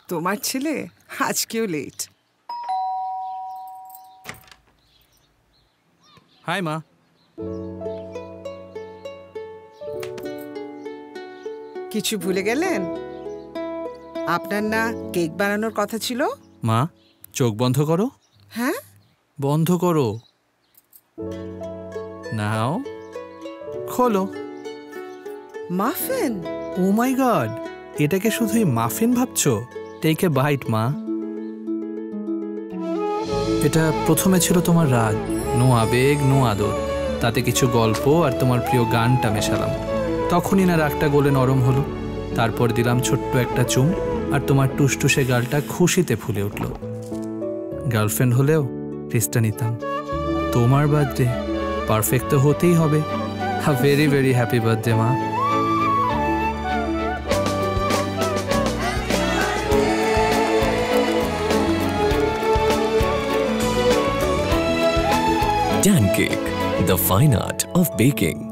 তোমার ছেলে আজকেও লেট। হাই মা। কিছু ভুলে গেলেন? আপনার না কেক বানানোর কথা ছিল? মা, চোখ বন্ধ করো। হ্যাঁ, বন্ধ করো। নাও, খোলো। মাফিন। ও মাই গড, এটাকে শুধুই মাফিন ভাবছো? টেক এ বাইট মা। এটা প্রথমে ছিল তোমার রাগ, নো আবেগ নো আদর, তাতে কিছু গল্প আর তোমার প্রিয় গানটা মেশালাম। তখনই না রাগটা গলে নরম হলো। তারপর দিলাম ছোট্ট একটা চুম, আর তোমার টুসটুসে গালটা খুশিতে ফুলে উঠল। গার্লফ্রেন্ড হলেও রিস্কটা নিতাম। তোমার বার্থডে পারফেক্ট তো হতেই হবে। ভেরি ভেরি হ্যাপি বার্থডে মা। Dan Cake, the fine art of baking.